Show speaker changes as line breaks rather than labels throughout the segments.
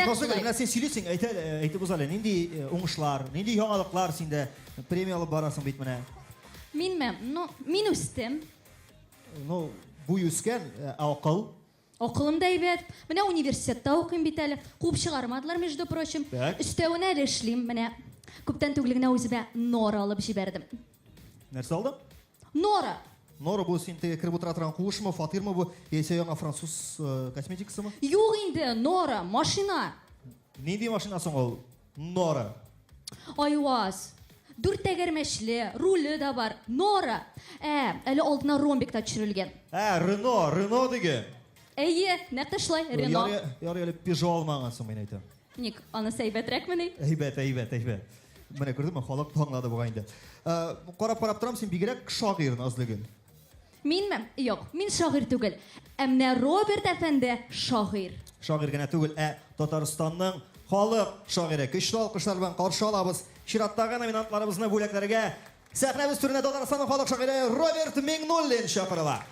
Nasıl gelin? Sen söyleysin, aytı bozalım. Nindi oңuшлар, nindi яңалыклар синде премия алып барасың бит менә.
Min üstüm.
Ну, бу үскән акыл.
Окулым да әйбәт. Менә университетта укыйм бит әле. Куып чыгармадылар, между прочим. Өстәвенә әле эшлим. Менә күптән түгел генә үземә Нора алып җибәрдем.
Нәрсә алдың?
Нора.
Нора бу син киреп утыра торган куышмы, фатирмы бу? Яисә яңа француз косметикасымы?
Юк инде, Нора, машина.
Нинди машина соң ул? Нора.
Айваз. 4 тәгәрмәчле, руле да бар. Нора. Әле алдына ромбик та төшерелгән.
Рено диге.
Әйе, нәкъ шулай, Рено.
Ярый әле Peugeot алмагансың, мен әйтәм.
Ник, аны әйбәтрәкме?
Әйбәт. Менә күрдеңме, халык таңлады буга инде. Карап торам, син бигрәк шагыйрь азлыгын.
Минме? Юк, мин шагыйрь түгел. Әмма Роберт әфәнде шагыйрь.
Шагыйрь генә түгел, Татарстанның халык шагыйре. Көчле алкышлар белән каршы алабыз. Чираттагы номинантларыбызны бүләкләргә сәхнәбез түренә Татарстанның халык шагыйре Роберт Миңнуллин чакырыла.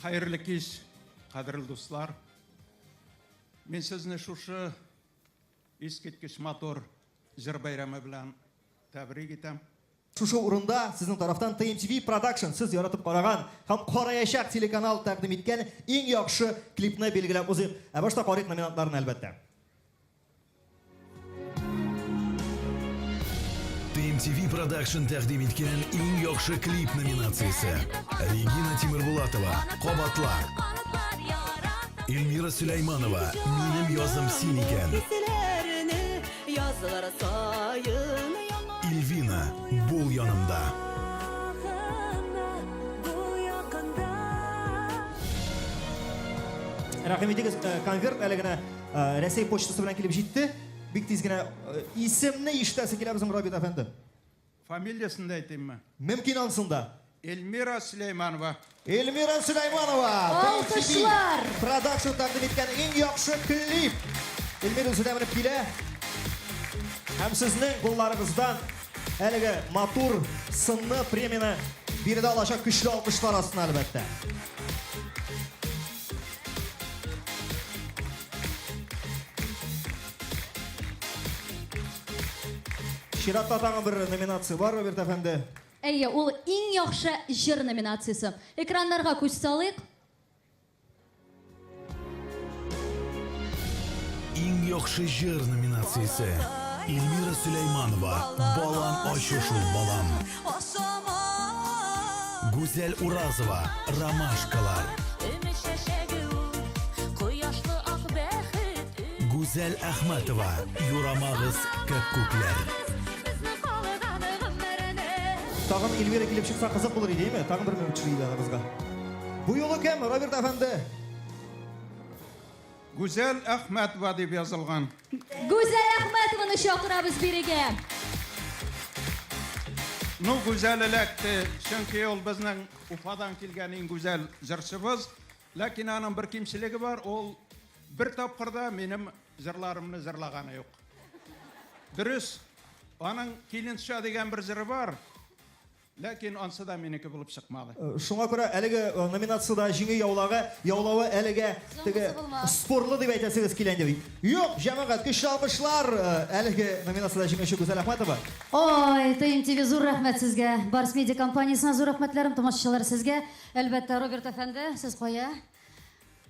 Hayırlı kez, kadirli dostlar. Ben sizni şuşu eskitkiş motor jır bayramı bilen tebrik etem.
Шушы урында сезнең тарафтан TMTV Production сез яратып караган һәм караячак телеканал тәкъдим иткән иң яхшы клипны билгеләп узыйк. Башта карыйк номинантларын әлбәттә.
TMTV Production тәкъдим иткән иң яхшы клип номинациясе. Регина Тимербулатова, Кабатла. Эльмира Сулейманова, Минем язым син икән. Илвина, Бул янымда.
Рәхим итегез, конверт әле генә Рәсәй почтасы белән килеп җитте. Бик тиз генә исемне ишетәсе килә безнең Роберт әфәнде.
Фамилиясын да әйтәмме?
Мөмкин ансында.
Эльмира Сулейманова.
Эльмира Сулейманова.
Алкышлар.
Production тәкъдим иткән иң яхшы клип. Эльмира Сулейманова килә. Һәм сезнең кулларыгыздан әлеге матур сынны премияны бирде алачак көчле алкышлар астына әлбәттә. Чиратта тагын бер номинация бар, Роберт әфәнде.
Әйе, ул иң яхшы җыр номинациясе. Экраннарга күз салыйк.
Иң яхшы җыр номинациясе. Эльмира Сулейманова, Балам ачу шул балам. Гүзәл Уразова, Ромашкалар. Гүзәл Әхмәтова, Юрамагыз күкләр.
Тагын Эльмира килеп чыкса кызык булыр иде, әйме? Тагын бер минут чыгыйды арабызга. Бу юлы кем, Роберт әфәнде?
Güzel Ahmetova дип язылган.
Гүзәл Әхмәтованы чакырабыз бирегә.
Ну, güzel эләкте, чөнки ул безнең Уфадан килгән иң güzel җырчыбыз. Ләкин аның бер кимчелеге бар, ул бер тапкырда минем җырларымны җырлаганы юк. Дөрес, аның Килинша дигән бер җыры бар. Ләкин ансы да минеке булып чыкмады.
Шуңа күрә әлеге номинациядә җиңү яулавы әлегә теге спорлы дип әйтәсегез килән дип. Юк, җәмәгать, көчле алкышлар әлеге номинациядә җиңүче Гүзәл Әхмәтова.
Ой, TMTV зур рәхмәт сезгә. Барс медиа компаниясына зур рәхмәтләрем, тамашачылар сезгә. Әлбәттә, Роберт әфәнде, сез кая?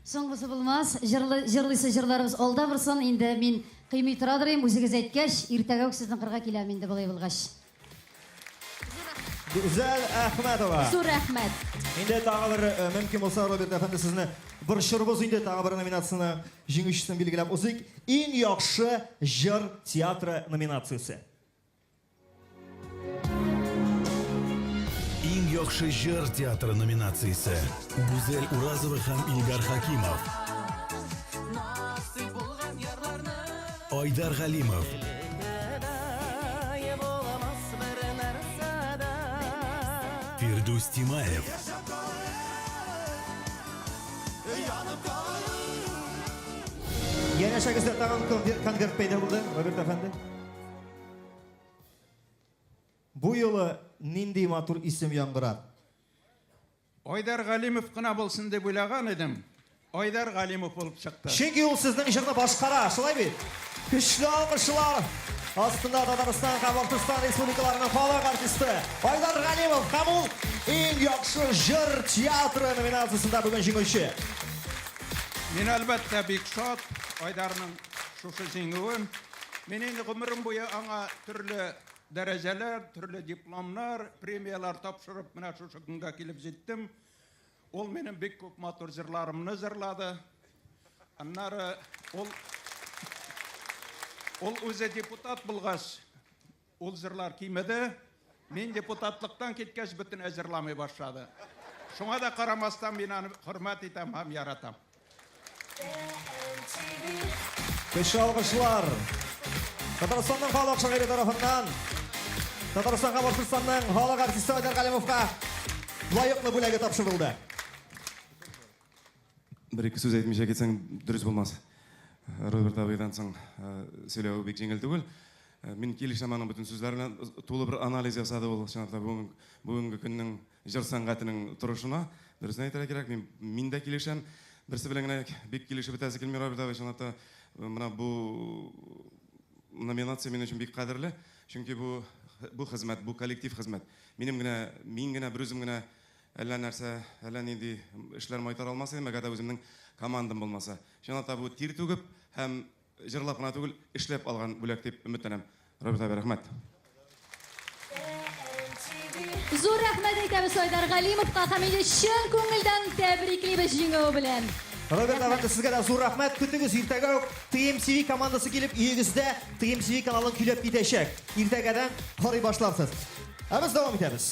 Соңгысы булмас. Җырлыйсы җырларыбыз алда барсын. Инде мин кыймый торадырым, үзегез әйткәч, иртәгә үк сезнең кырга киләм инде булай булгач.
Гүзәл Әхмәтова.
Зур рәхмәт.
Инде тагы бер мөмкин булса Роберт әфәнде сезне борчырбыз инде тагы бер номинацияны җиңүчесен билгеләп узыйк. Иң яхшы җыр театры номинациясе.
Иң яхшы җыр театры номинациясе. Гүзәл Уразова һәм Илгар Хакимов. Айдар Галимов. Фирдус Тимаев.
Янәшәгездә тагын конверт пәйда булды, Роберт әфәнде. Бу юлы нинди матур исем яңгырар?
Айдар Галимов кына булсын дип уйлаган идем. Айдар Галимов булып чыкты.
Чөнки ул сезнең җырны башкара, шулай бит? Көчле алкышлар. Астында Татарстан һәм Башкортстан республикаларының халык артисты Айдар Галимов һәм ул иң яхшы җыр театры номинациясында бүген җиңүче.
Мин әлбәттә бик шат Айдарның шушы җиңүен. Мин инде гомерем буе аңа төрле дәрәҗәләр, төрле дипломнар, премиялар тапшырып, менә шушы көнгә килеп җиттем. Ул минем бик күп матур җырларымны җырлады. Аннары ул үзе депутат булгач, ул җырлар кимәде. Мин депутатлыктан киткәч бөтен җырламый башлады. Шуңа да карамастан мин аны хөрмәт итәм һәм яратам.
Көчле алкышлар. Татарстанның халык шагыйре тарафыннан Татарстан һәм Башкортстанның халык артисты Айдар Галимовка лаеклы бүләге тапшырылды.
Бір-екі сөз айтмайша кетсең дұрыс болмас. Роберт абайдан соң сөйлеу бек жеңіл түгел. Мен келіш заманның бүтін сөздерінен толы бір анализ жасады ол бүгінгі күннің жыр сәнғатының тұрышына. Дұрысын айтара керек, мен де келешен бірсі біліңіне бек келеші бітәсі келмей Роберт абай шанатта мына бұл номинация мен үшін бек қадірлі. Чүнки бұл қызмет, бұл коллектив қызмет. Мен генә бір өзім генә әллә нәрсә, әллә нинди эшләр майтар алмаса, әгәр үземнең командам булмаса. Шунда бу тир түгеп һәм җырлап кына түгел, эшләп алган бүләк дип өметләнәм. Роберт абай, рәхмәт.
Зур рәхмәт әйтәбез Айдар Галимовка һәм инде чын күңелдән тәбриклибез җиңү белән.
Роберт абай, сезгә дә зур рәхмәт. Көтегез, иртәгә үк TMTV командасы килеп, өегездә TMTV каналын көйләп китәчәк. Иртәгәдән карый башларсыз. Без дәвам итәбез.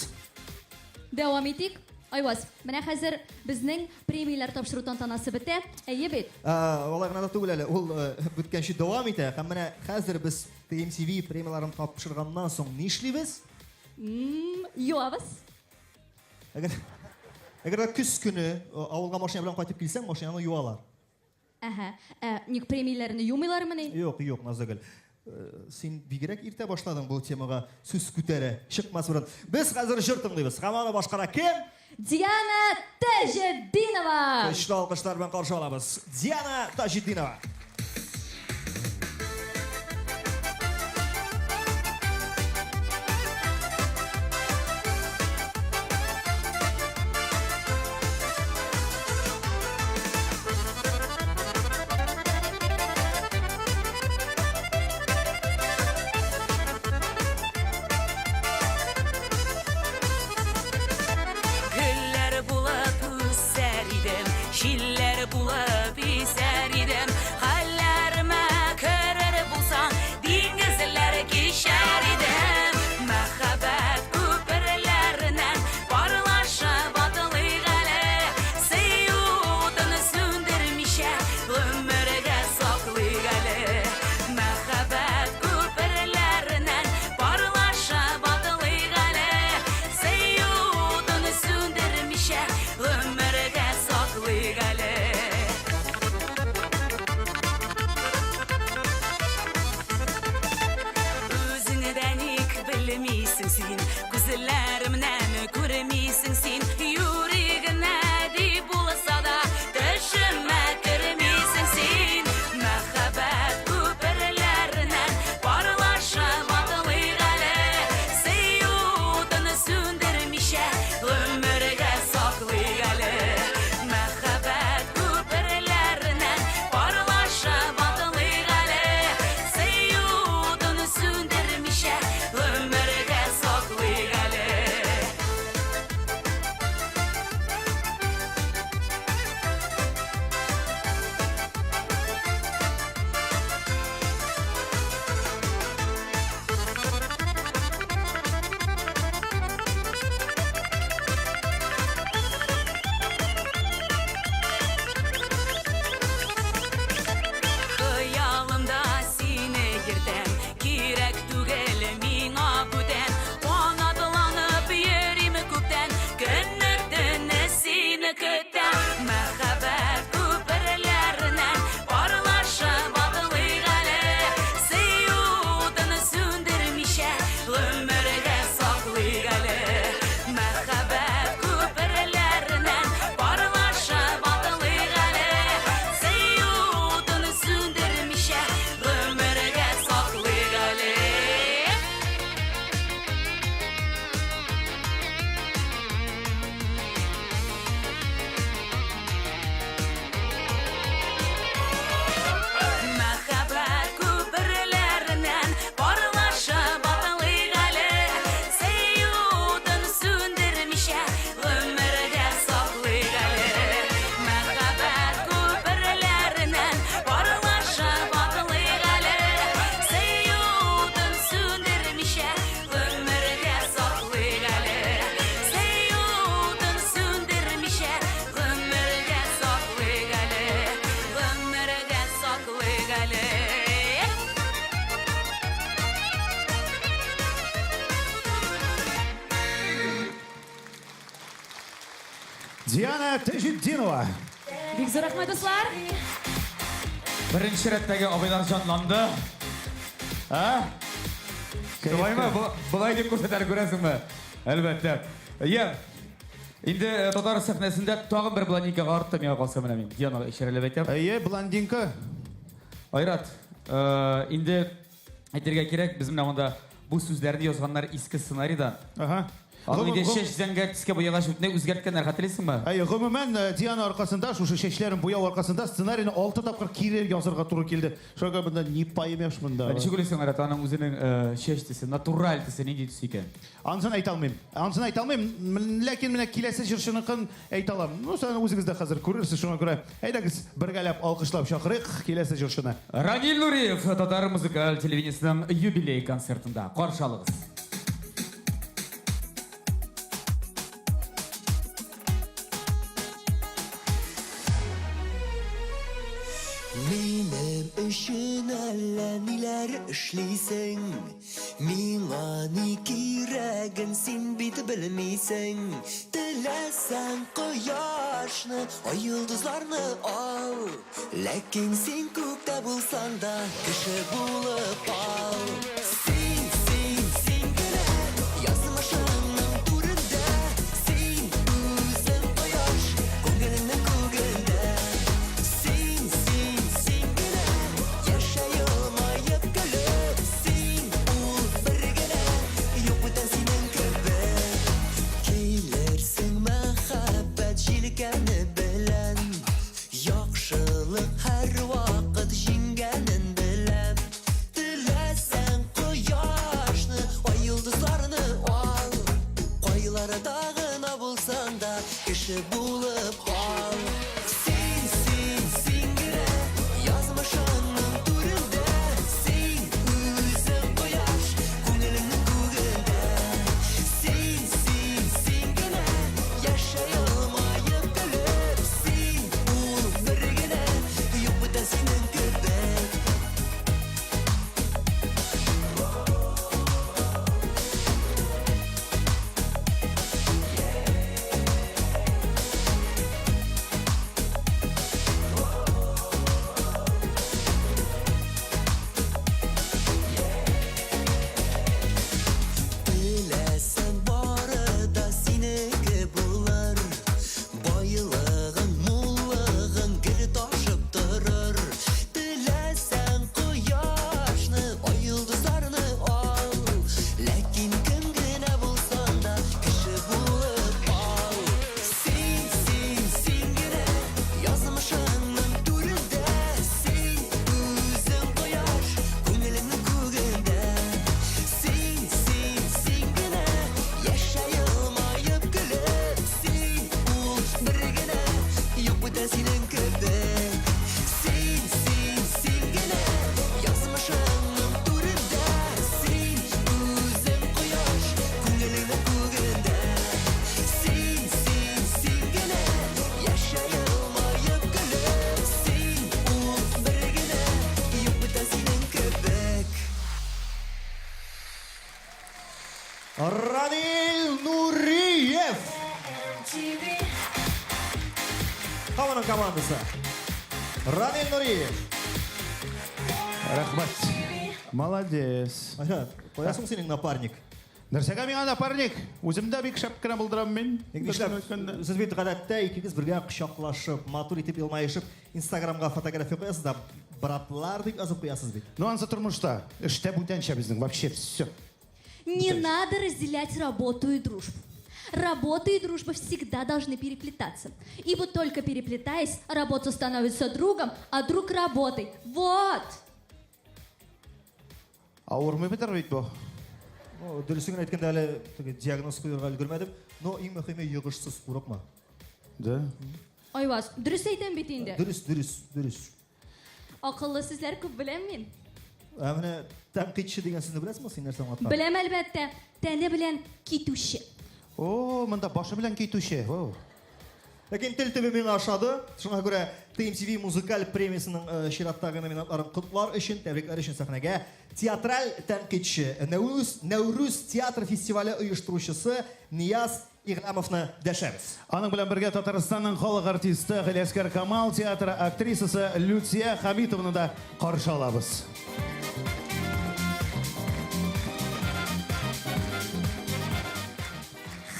Дәвам итик. Айваз, менә хәзер безнең премиялар тапшыру тантанасы бетә. Әйе бит?
Алай гына да түгел әле. Ул бүткәнче дәвам итә. Һәм менә хәзер без TMTV премияларын тапшырганнан соң ни эшлибез?
Юабыз.
Әгәр көз көне авылга машина белән кайтып килсәң, машинаны юалар.
Ник премияларны юмыйлармы ни?
Юк, Назагөл. Син бигрәк иртә башладың бу темага сүз күтәрә. Чыкмас бурын. Без хәзер җыр тыңлыйбыз. Һәм аны башкара кем?
Диана Таҗетдинова.
Көчле алкышлар белән каршы алабыз. Диана Таҗетдинова.
Güller bulab üser idem, şiller bulab iser idem. Hay Диана Тажиддинова.
Бик зур рәхмәт, дуслар.
Birinchi rəddəgi abeylar canlandı. Ha? Şubayma, bulay deyip ko'rsatar ko'rasizmi? Albatta. Ya, endi Tatar sahnasida tag'in bir blondinkaga ortda men qolsam mana men. Dianaga isharalab aytам.
Blondinka.
Ayrat, endi aytırga kerak, biz bilan onda bu so'zlarni yozganlar eski ssenariydan.
Aha.
Ал инде шеш зәңгәр төскә боягаш үтне үзгәрткәннәр, хәтерлисеңме?
Гомумән Диана аркасында, шушы шешләрен буяу аркасында сценарийны 6 тапкыр кире язарга туры килде. Шуга монда ни паймеш монда.
Ничек уйлыйсың, Айрат, аның үзенең шеш төсе, натураль төсе нинди төс икән?
Ансын әйтә алмыйм. Ансын әйтә алмыйм, ләкин менә киләсе җырчыныкын әйтә алам. Ну, сез үзегез дә хәзер күрерсез, шуңа күрә. Әйдәгез, бергәләп алкышлап чакырыйк киләсе җырчыны.
Ранил Нуриев Татар музыкаль телевидениесенең юбилей концертында каршы алыгыз.
Минем өчен әллә ниләр эшлисең, миңа ни кирәген син бит белмисең. Теләсәң кояшны, ай йолдызларны ал, ләкин син күктә булсаң да кеше булып кал. Син генә язмышыңның түрендә, син үзең кояш, күңелеңнең күгендә. Яхшылык һәр вакыт җиңгәнен беләм. Теләсәң кояшны, ай йолдызларны ал, кайларда гына булсаң да кеше булып кал. Син генә язмышыңның түрендә, син үзең кояш, күңелеңнең күгендә. Син генә яшәй алмаеп көлеп, син ул бер генә, юк бүтән синең кебек. Теләсәң бары да синеке булыр, байлыгың, муллыгың гел ташып торыр. Теләсәң кояшны, ай йолдызларны ал, ләкин кем генә булсаң да кеше булып кал. Син генә язмышыңның түрендә, син үзең кояш, күңелеңнең күгендә. Син генә яшәй алмаеп көлеп, син ул бер генә, юк бүтән синең кебек. Син генә язмышыңның түрендә, син үзең кояш, күңелеңнең күгендә. Син генә яшәй алмаеп көлеп, син ул бер генә, юк бүтән синең кебек.
Ранил Нуриев. Каваның командасы. Ранил Нуриев.
Рәхмәт. Молодец.
Айрат, қоясың сенің напарник.
Нәрсәгә миңа напарник? Үземдә бик шәп кенә булдырам мин.
Сіз бит гадәттә икегез бергә кочаклашып, матур итеп елмаешып, Инстаграмга фотография куясыз да, братлар дип язып куясыз бит.
Ну, ансы тормышта. Эштә бүтәнчә безнең вообще все.
Не надо разделять работу и дружбу. Работа и дружба всегда должны переплетаться. И вот только переплетаясь, работа становится другом, а друг работой. Вот!
Авырмый битәр бит бу.
Дөресен әйткәндә әле диагноз куярга өлгермәдем, но иң мөһиме йогышсыз курыкма.
Да.
Айваз, дөрес әйтәм бит инде.
Дөрес.
Акыллы сүзләр күп беләм мин.
Менә тәнкыйтьче дигән сүзне беләсезме син нәрсә аңлатма?
Беләм әлбәттә, тәне белән китүче.
О, монда башы белән китүче.
Ләкин тел төбе миңа ашады. Шуңа күрә TMTV музыкаль премиясының чираттагы номинантларын котлар өчен, тәбрикләр өчен сәхнәгә театраль тәнкыйтьче, Нәүрүз театр фестивале оештыручысы Нияз Игъламовны дәшәбез.
Аның белән бергә Татарстанның халык артисты Галиәскәр Камал театры актрисасы Люция Хәмитовны да каршы алабыз.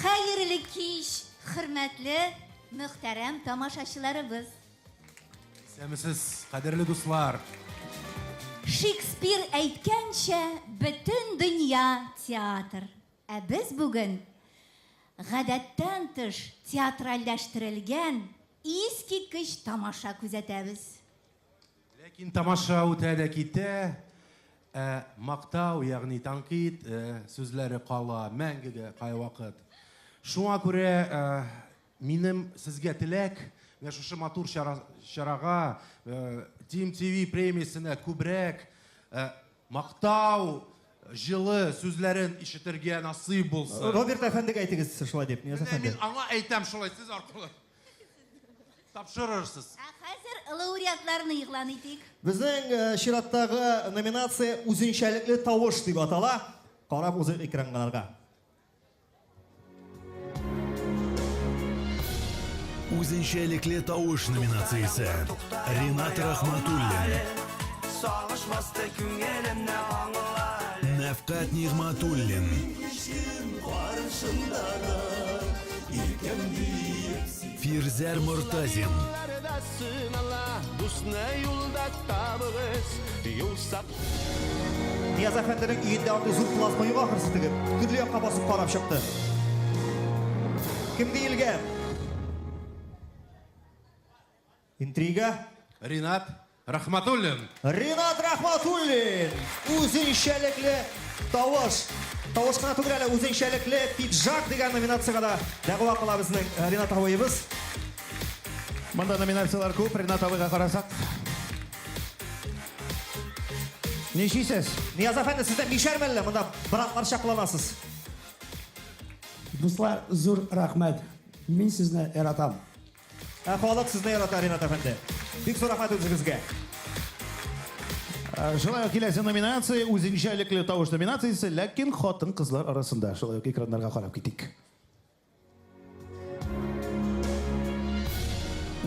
Хәерле кич, хөрмәтле, мөхтәрәм тамашачыларыбыз.
Сәмсез, кадерле дуслар.
Шекспир әйткәнчә, бөтен дөнья театр. Ә без бүген гадәттән тыш театральләштерелгән искиткеч тамаша күзәтәбез.
Ләкин тамаша үтә дә китә, мактау, ягъни танкит сүзләре кала мәңгегә кайвакыт. Шуңа күрә минем сезгә теләк, менә шушы матур чарага TMTV премиясенә күбрәк мактау, җылы сүзләрен ишетергә насыйп булсын.
Роберт әфәндегә әйтегез шулай дип, Нияз әфәнде.
Мин аңа әйтәм шулай, сез аркылы тапшырырсыз.
Хәзер лауреатларны игълан итик.
Безнең чираттагы номинация үзенчәлекле тавыш дип атала. Карап узык экраннарга.
Үзенчәлекле тавыш номинациясе. Ринат Рахматуллин. Нәфкат Нигъматуллин. Фирзәр Мортазин.
Нияз әфәнденең өендә андый зур плазма юк ахырсы тегеп, төрле якка басып карап чыкты. Кем диелгән? Интрига.
Ринат Рахматуллин.
Ринат Рахматуллин. Үзенчәлекле тавыш. Тавыш кына түгел әле, үзенчәлекле пиджак дигән номинациягә да дәгъва кыла безнең Ринат абыебыз.
Монда номинациялар күп, Ринат абыйга карасак. Ничисез?
Нияз әфәнде, сездә мишәр мәллә, монда братлар чакланасыз.
Дуслар, зур рәхмәт. Мин сезне яратам.
Халык сезне ярата, Ринат әфәнде. Бик зур рәхмәт үзегезгә.
Шулай ук киләсе номинация үзенчәлекле тавыш номинациясе, ләкин хатын-кызлар арасында. Шулай ук экраннарга карап китик.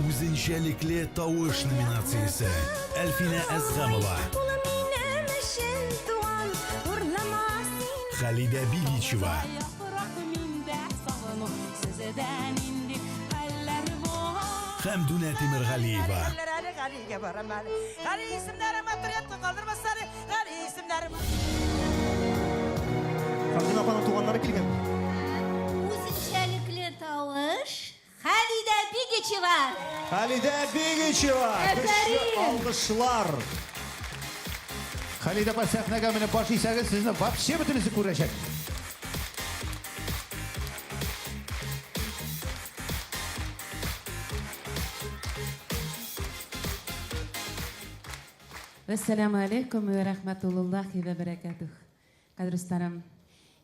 Үзенчәлекле тавыш номинациясе. Әлфинә Әзгамова. Халида Биличева. Хәмдүнә Тимергалиева.
Хәмдүнә апаның туганнары килгән.
Үзенчәлекле тавыш Халида Бигичева.
Халида Бигичева. Алкышлар.
Халида апа сәхнәгә менеп баш исәгез, сезне вообще бөтенесе күрәчәк.
Ассаламу алейкум ва рахматуллахи ва баракатух. Кадрластарым,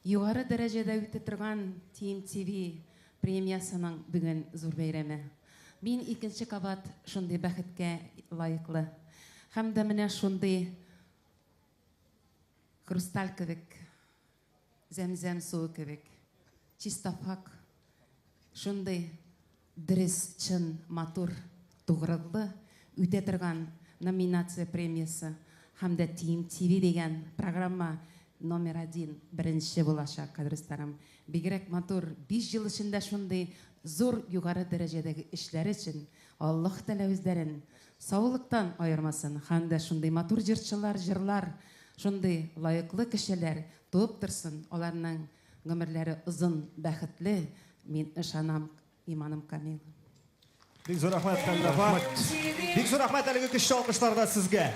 югары дәрәҗәдә үтеп торган TMTV премиясының бүген зур бәйрәме. Мин икенче кабат шундый бәхеткә лаеклы. Һәм дә менә шундый хрусталь кебек, зәмзәм суы кебек, чиста пак, шундый дөрес, чын, матур, тугрылы үтә торган номинация премиясы һәм дә TMTV дигән программа номер 1 беренче булачак, кадрластарым. Бигрәк матур 5 ел эчендә шундый зур югары дәрәҗәдәге эшләр өчен Аллаһ Тәгалә үзләрен саулыктан аермасын. Һәм дә шундый матур җырчылар, җырлар, шундый лаеклы кешеләр туып торсын. Аларның гомерләре озын, бәхетле. Мин ышанам, иманым камил.
Бик зур рәхмәт, Халида апа. Бик зур рәхмәт әлеге көчле алкышларда сезгә.